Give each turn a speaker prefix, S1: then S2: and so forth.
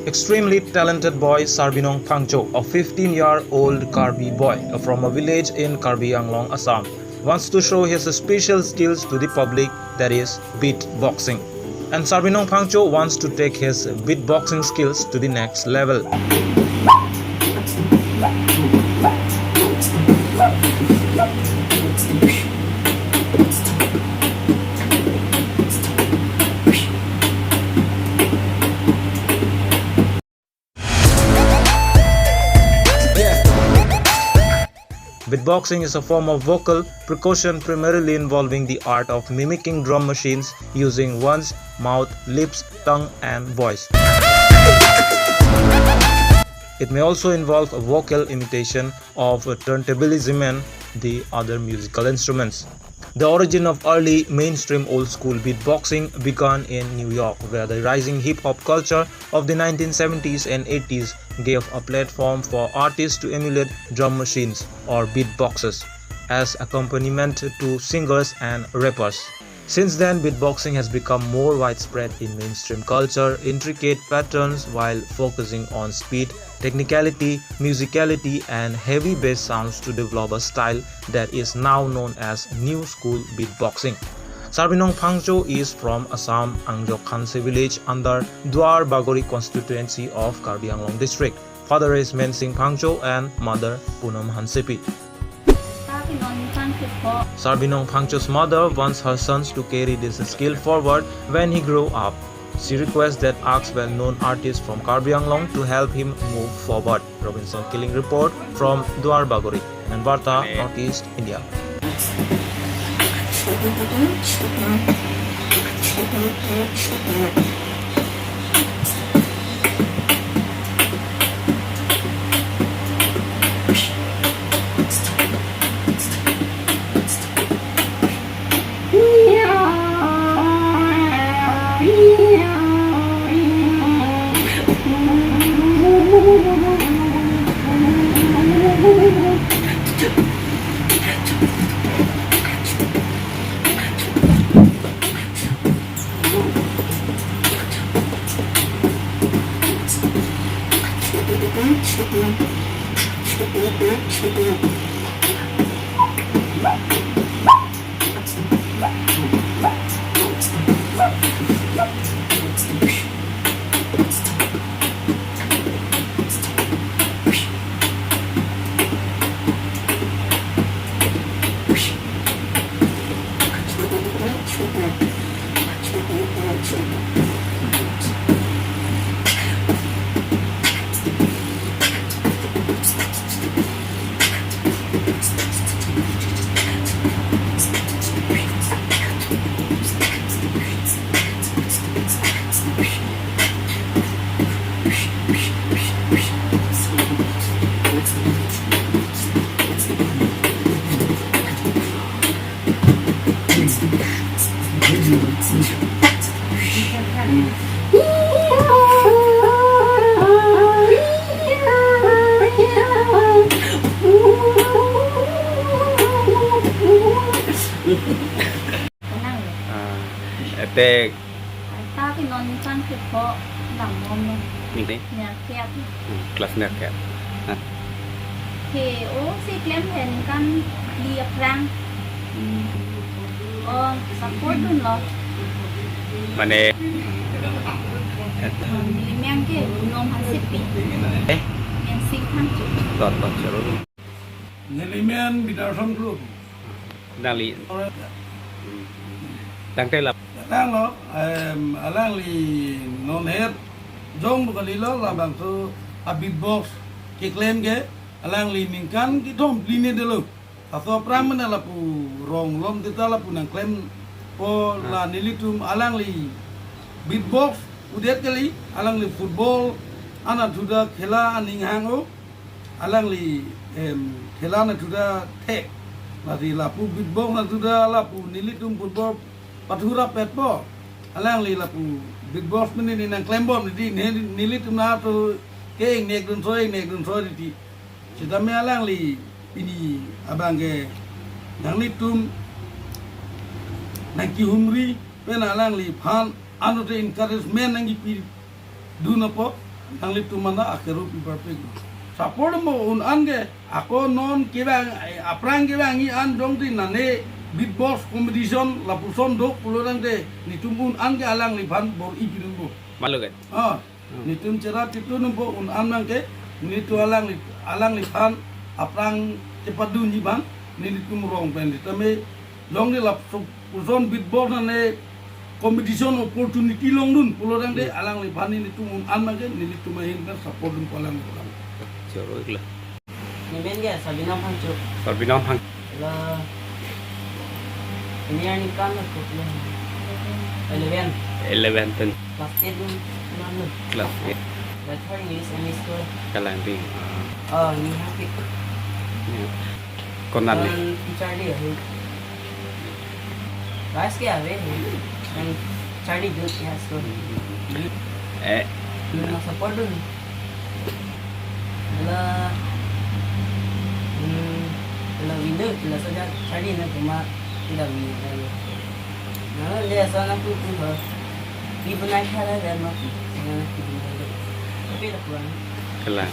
S1: Extremely talented boy Sarbinong Phangcho, a 15-year-old Karbi boy from a village in Karbi Anglong, Assam, wants to show his special skills to the public, that is beatboxing. And Sarbinong Phangcho wants to take his beatboxing skills to the next level. Beatboxing is a form of vocal percussion primarily involving the art of mimicking drum machines using one's mouth, lips, tongue, and voice. It may also involve a vocal imitation of turntablism and the other musical instruments. The origin of early mainstream old-school beatboxing began in New York, where the rising hip-hop culture of the 1970s and 80s gave a platform for artists to emulate drum machines or beatboxes as accompaniment to singers and rappers. Since then, beatboxing has become more widespread in mainstream culture, intricate patterns while focusing on speed, technicality, musicality, and heavy bass sounds to develop a style that is now known as New School Beatboxing. Sarbinong Phangcho is from Assam, Angjok Khanse village under Dwar Bagori constituency of Karbi Anglong district. Father is Mensing Phangcho and mother Punam Hansepi. Sarbinong Phangcho's mother wants her sons to carry this skill forward when he grows up. She requests that asks well-known artists from Karbi Anglong to help him move forward. Robinson Killing Report from Dwar Bagori, Varta, Northeast India.
S2: Teg.
S3: Ta cái non chăn cái phó làm ngon luôn.
S2: Ini.
S3: Nhà kẹt.
S2: Kelasnya kayak.
S3: Thì ô si klem hen kan liệp rang. Support dun lo.
S2: Mana?
S3: Limang ke nom hansepi. Yang sing kan.
S2: Tot seru.
S4: Neliman Bidarsam Group.
S2: Dali. Tangkai lap.
S4: Alang lo, alang li non head, jong bukan li lo lah bang so beatbox kiklaim ke, alang li mingkan di dom line dulu. Atau pram mana lah pu rong lom kita lah pu nang klaim po lah nilitum alang li beatbox udah kali alang li football anak sudah khela aning hango alangli kelana tuda tek lari lapu beatbox na tuda lapu nilitum putbol pathura petpo alangli lapu beatbox ni nang klembom di nilitum na to keng nek dun soi di sidame alangli ini abange nang litum nang ki humri pen alangli phan anote encouragement nang pi dunapo nang litum mana akhiru pi perfect support mo un ange ako non kibang aprang kibang i an dong tin nane beatbox competition la puson dok puluran de nitumun ange alang liban bor i pinumbo
S2: malu kan
S4: nitum cerat itu numpo un an ke nitu alang liban aprang cepat dun jiban nitum rong pen ditame long de la puson beatbox nane competition opportunity long dun puluran de alang liban nitum un an ke nitum hin support dun alang liban
S2: Choro ikla.
S5: Nimen dia sabi nam hang chuk.
S2: Sarbi nom hang.
S5: La ini ani kan ko le.
S2: 11 ten
S5: Class 8 nam lu.
S2: class 8
S5: La thoi ni semester.
S2: kalang ring.
S5: Ni happy.
S2: Kon nan ni.
S5: Teacher dia he. Guys ke ave. And Charlie good ya so. Na support dun. La winner la saja Charlie na kuma tidak winner. Nah, dia sana tu di benar cara dan mak. Tapi dah pulang.
S2: Kalang.